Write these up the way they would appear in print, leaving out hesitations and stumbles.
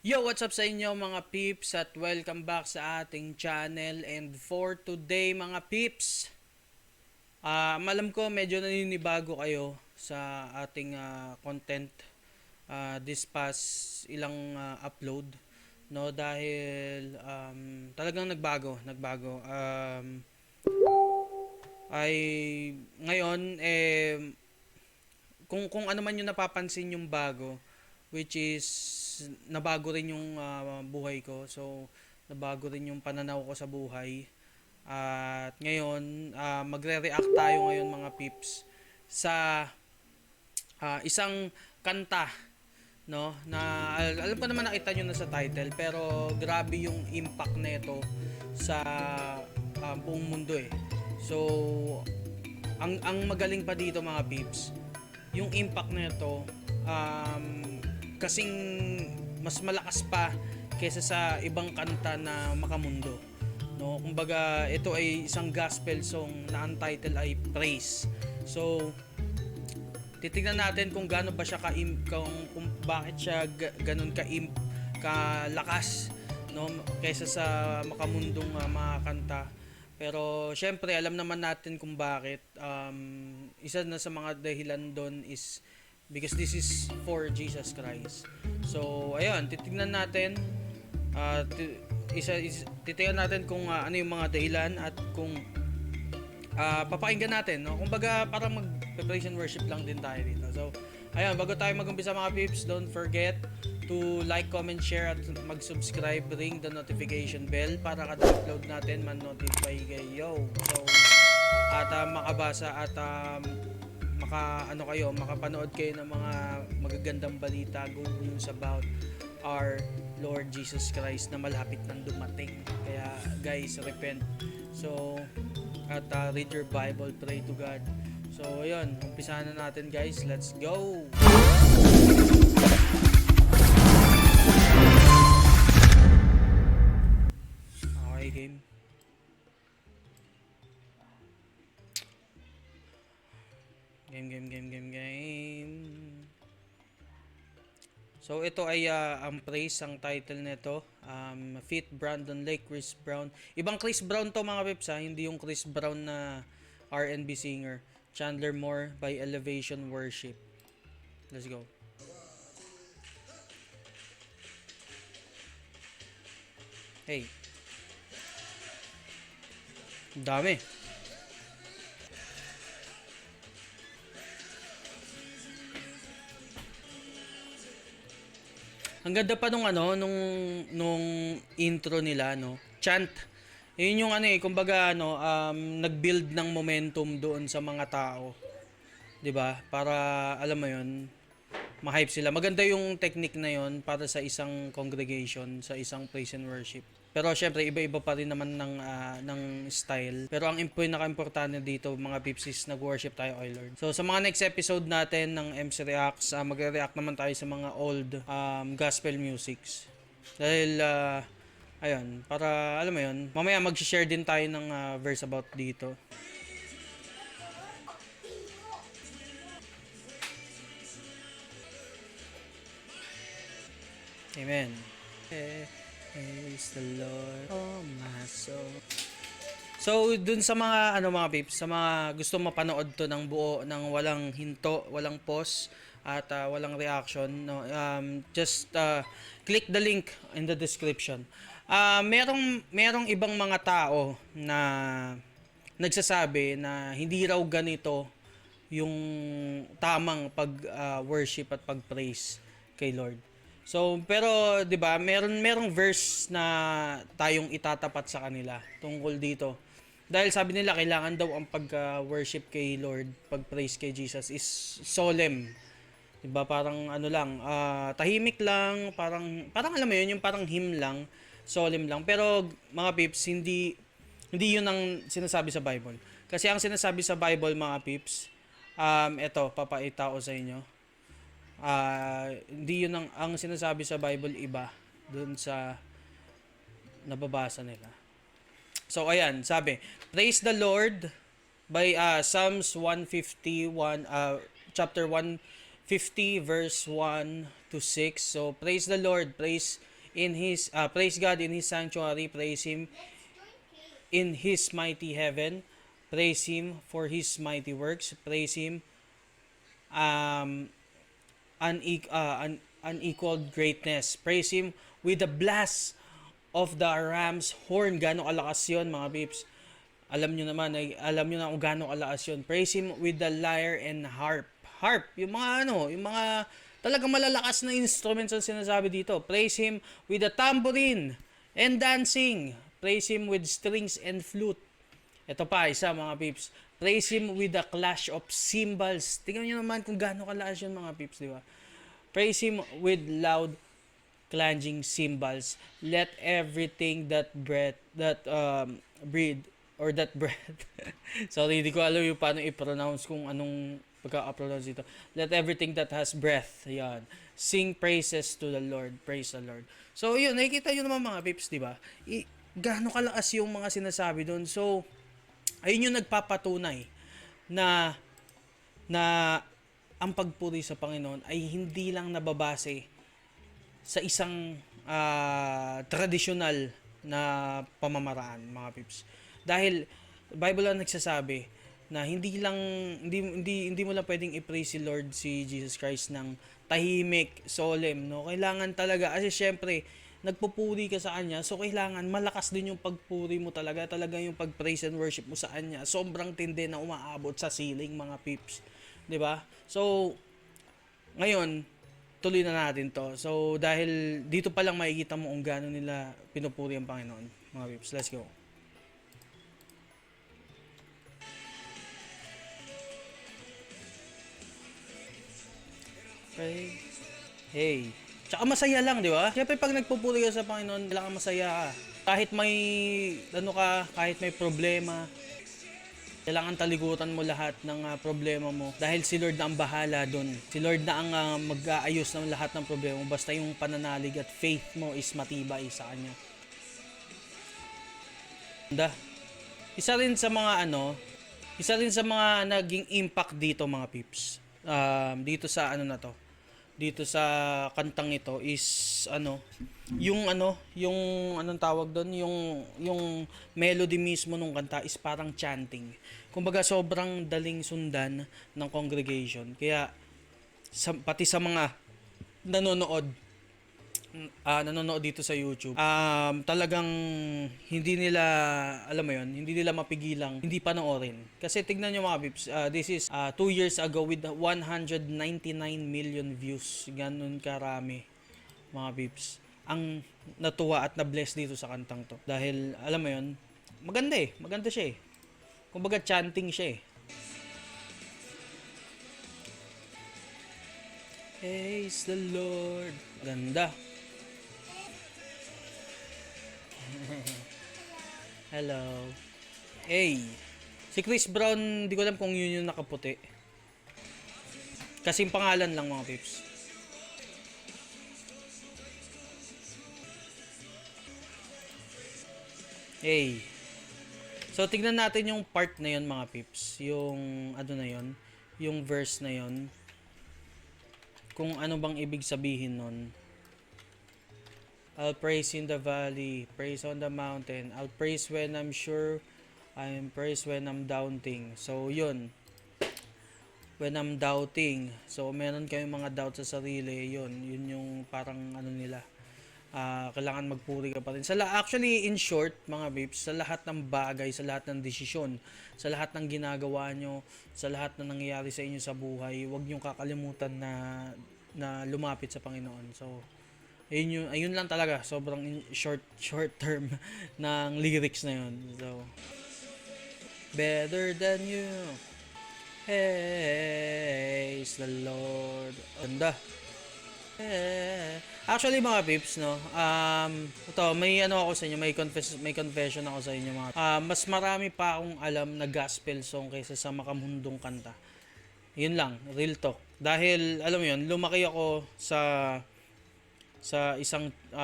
Yo, what's up sa inyo mga peeps at welcome back sa ating channel. And for today mga peeps, alam ko medyo naninibago kayo sa ating content this past ilang upload, no, dahil talagang nagbago. Ay ngayon kung ano man yung napapansin yung bago, which is nabago rin yung buhay ko. So nabago rin yung pananaw ko sa buhay. At ngayon magre-react tayo ngayon mga pips sa isang kanta, no, na alam ko naman nakita nyo na sa title, pero grabe yung impact nito sa buong mundo eh. So ang magaling pa dito mga pips, yung impact nito kasing mas malakas pa kaysa sa ibang kanta na makamundo, no. Kumbaga ito ay isang gospel song na ang title ay Praise. So titingnan natin kung gaano ba siya kung bakit siya ganun kalakas, no, kaysa sa makamundong mga kanta. Pero syempre alam naman natin kung bakit. Isa na sa mga dahilan doon is because this is for Jesus Christ. So ayun, titingnan natin, titingnan natin kung ano yung mga dahilan at kung papakinggan natin, no? Kumbaga parang mag-praise and worship lang din tayo dito. So, ayun, bago tayo mag-umpisa mga peeps, don't forget to like, comment, share at mag-subscribe, ring the notification bell para kada upload natin man-notify kayo. So, at makabasa at makapanood kayo ng mga magagandang balita, good news about our Lord Jesus Christ na malapit nang dumating. Kaya guys, repent. So, at read your Bible, pray to God. So, ayun, umpisahan na natin guys. Let's go! Okay, game. Game. So, ito ay ang Praise, ang title nito. Feat Brandon Lake, Chris Brown. Ibang Chris Brown to mga peps, hindi yung Chris Brown na R&B singer. Chandler Moore by Elevation Worship. Let's go. Hey. Dami. Ang ganda pa nung intro nila, no. Chant. Yun yung kumbaga nag-build ng momentum doon sa mga tao. 'Di ba? Para alam mo 'yun, ma-hype sila. Maganda yung technique na 'yon para sa isang congregation, sa isang praise and worship. Pero syempre iba-iba pa rin naman ng style. Pero ang pinaka-importante dito mga peeps is nag-worship tayo kay Lord. So sa mga next episode natin ng MC Reacts, magre-react naman tayo sa mga old gospel musics. Dahil ayun, para alam mo 'yon, mamaya mag-share din tayo ng verse about dito. Amen. Praise the Lord, oh my soul. So, dun sa mga mga peeps, sa mga gusto mapanood to ng buo, ng walang hinto, walang pause at walang reaction, no, just click the link in the description. Merong ibang mga tao na nagsasabi na hindi raw ganito yung tamang pag worship at pag praise kay Lord. So, pero 'di ba, merong verse na tayong itatapat sa kanila tungkol dito. Dahil sabi nila kailangan daw ang pag-worship kay Lord, pag-praise kay Jesus is solemn. 'Di ba? Parang lang, tahimik lang, parang alam mo 'yun, yung parang hymn lang, solemn lang. Pero mga pips, hindi 'yun ang sinasabi sa Bible. Kasi ang sinasabi sa Bible mga pips, eto papakita ko sa inyo. Hindi yun ang sinasabi sa Bible, iba dun sa nababasa nila. So ayan, sabi, praise the Lord by Psalms 151, chapter 1 50 verse 1 to 6. So praise the Lord, praise God in his sanctuary, praise him in his mighty heaven, praise him for his mighty works, praise him um unequaled greatness. Praise him with the blast of the ram's horn. Gano'ng kalakas yun, mga peeps. Alam nyo na kung gano'ng kalakas yun. Praise him with the lyre and harp. Harp, yung mga talagang malalakas na instruments ang sinasabi dito. Praise him with the tambourine and dancing. Praise him with strings and flute. Ito pa, isa mga peeps. Praise him with the clash of cymbals. Tingnan nyo naman kung gaano kalakas yun mga peeps, di ba? Praise him with loud clanging cymbals. Let everything that breathe or that breath. Sorry, hindi ko alam yung paano i-pronounce kung anong pagka-pronounce dito. Let everything that has breath, yan. Sing praises to the Lord. Praise the Lord. So, yun, nakikita nyo naman mga peeps, di ba? Gaano kalakas yung mga sinasabi doon. So, ayun yung nagpapatunay na ang pagpuri sa Panginoon ay hindi lang nababase sa isang tradisyonal na pamamaraan, mga pips. Dahil Bible ang nagsasabi na hindi mo lang pwedeng i-praise si Lord si Jesus Christ ng tahimik, solemn, no? Kailangan talaga kasi syempre nagpupuri ka sa kanya, so kailangan malakas din yung pagpuri mo talaga yung pag-praise and worship mo sa kanya. Sobrang tindi na umaabot sa ceiling, mga pips. 'Di ba? So ngayon, tuloy na natin 'to. So dahil dito pa lang makikita mo kung gaano nila pinupuri ang Panginoon, mga pips. Let's go. Okay. Hey. Tsaka masaya lang, di ba? Siyempre pag nagpupuri ka sa Panginoon, kailangan masaya ka. Kahit kahit may problema, kailangan talikutan mo lahat ng problema mo. Dahil si Lord na ang bahala doon. Si Lord na ang mag-aayos ng lahat ng problema mo. Basta yung pananalig at faith mo is matibay sa Kanya. Isa rin sa mga naging impact dito, mga pips. Dito sa dito sa kantang ito is yung anong tawag doon, yung melody mismo nung kanta is parang chanting. Kumbaga sobrang daling sundan ng congregation. Kaya pati sa mga nanonood dito sa YouTube, talagang hindi nila mapigilang hindi panoorin. Kasi tignan nyo mga pips, this is 2 years ago with 199 million views. Ganun karami, mga pips, ang natuwa at na-bless dito sa kantang to. Dahil alam mo yun, maganda siya eh. Kumbaga chanting siya eh. Praise the Lord. Ganda. Hello. Hey. Si Chris Brown, di ko alam kung yun yung nakaputi. Kasing pangalan lang, mga pips. Hey. So, tignan natin yung part na yun, mga pips. Yung, na yun. Yung verse na yun. Kung ano bang ibig sabihin nun. I'll praise in the valley, praise on the mountain. I'll praise when I'm sure, I'm praise when I'm doubting. So, yun. When I'm doubting. So, meron kayong mga doubt sa sarili, yun. Yun yung parang nila. Kailangan magpuri ka pa rin. Actually, in short, mga babes, sa lahat ng bagay, sa lahat ng desisyon, sa lahat ng ginagawa nyo, sa lahat na nangyayari sa inyo sa buhay, huwag nyo kakalimutan na lumapit sa Panginoon. So, ayun lang talaga, sobrang short term ng lyrics na yun. So, better than you, praise the Lord. Ganda. Actually, mga pips, no, ito, may ako sa inyo, may confession ako sa inyo, mga mas marami pa akong alam na gospel song kaysa sa makamundong kanta. Yun lang, real talk. Dahil alam mo yun, lumaki ako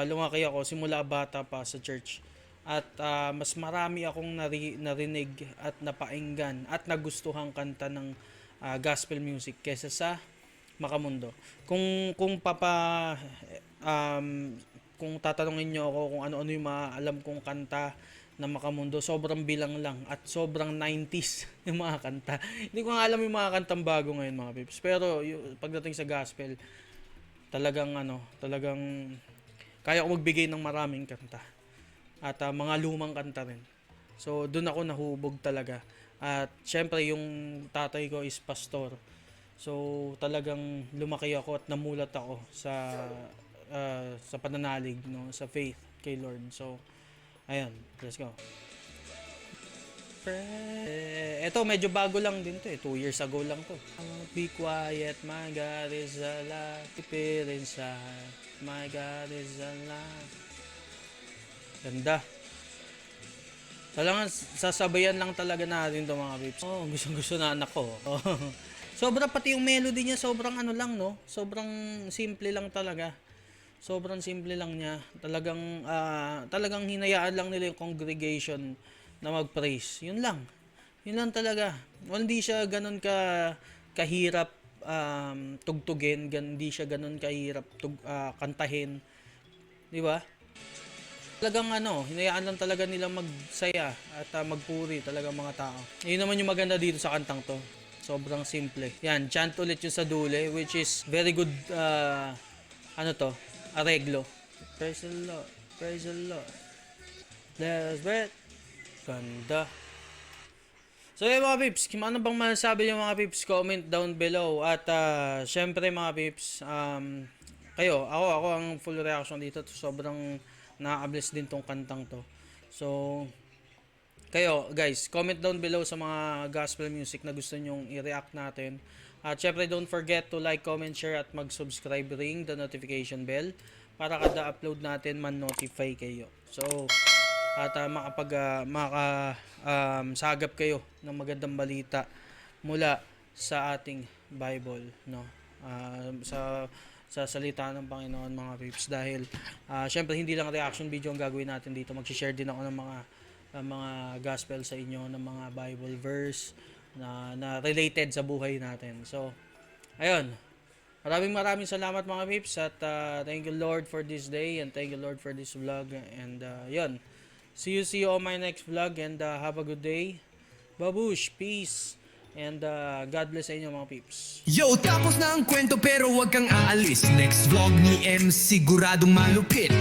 lumaki ako simula bata pa sa church. At mas marami akong narinig at napainggan at nagustuhang kanta ng gospel music kaysa sa Makamundo. Um, kung tatanungin niyo ako kung ano-ano yung mga alam kong kanta na Makamundo, sobrang bilang lang at sobrang 90s yung mga kanta. Hindi ko nga alam yung mga kantang bago ngayon mga pips. Pero pagdating sa gospel, talagang kaya ko magbigay ng maraming kanta. At mga lumang kanta rin. So doon ako nahubog talaga. At syempre yung tatay ko is pastor. So talagang lumaki ako at namulat ako sa pananalig, no, sa faith kay Lord. So ayun, let's go. Eto medyo bago lang din to 2 years ago lang to. Be quiet, my God is alive. Keep it inside, my God is alive. Ganda. Talagang sasabayan lang talaga natin to mga pips. Oh, gusto na anak ko. Oh. Sobra pati yung melody niya, sobrang ano lang, no? Sobrang simple lang talaga. Sobrang simple lang niya. Talagang hinayaan lang nila yung congregation na mag-praise. Yun lang. Yun lang talaga. Hindi siya ganun kahirap tugtugin, hindi siya ganun kahirap kantahin. 'Di ba? Talagang hinayaan lang talaga nilang magsaya at magpuri talaga mga tao. Yun naman yung maganda dito sa kantang to. Sobrang simple. Yan, chant ulit yung sa dule, which is very good, areglo. Praise the Lord, praise the Lord. Let's breath. Ganda. So yun mga pips, ano bang masasabi yung mga pips? Comment down below. At syempre mga pips, ako ang full reaction dito. Sobrang nakaka-bless din tong kantang to. So, kayo guys, comment down below sa mga gospel music na gusto nyong i-react natin. At syempre don't forget to like, comment, share at mag-subscribe, ring the notification bell para kada upload natin man-notify kayo. So, at sagap kayo ng magandang balita mula sa ating Bible, no? Sa salita ng Panginoon mga pips, dahil syempre hindi lang reaction video ang gagawin natin dito. Mag-share din ako ng mga gospel sa inyo, ng mga Bible verse na related sa buhay natin. So ayun, maraming salamat mga pips, at thank you Lord for this day, and thank you Lord for this vlog, and yun, see you on my next vlog, and have a good day. Babush, peace, and God bless sa inyo mga peeps. Yo, tapos na ang kwento pero wag kang aalis. Next vlog ni M siguradong malupit.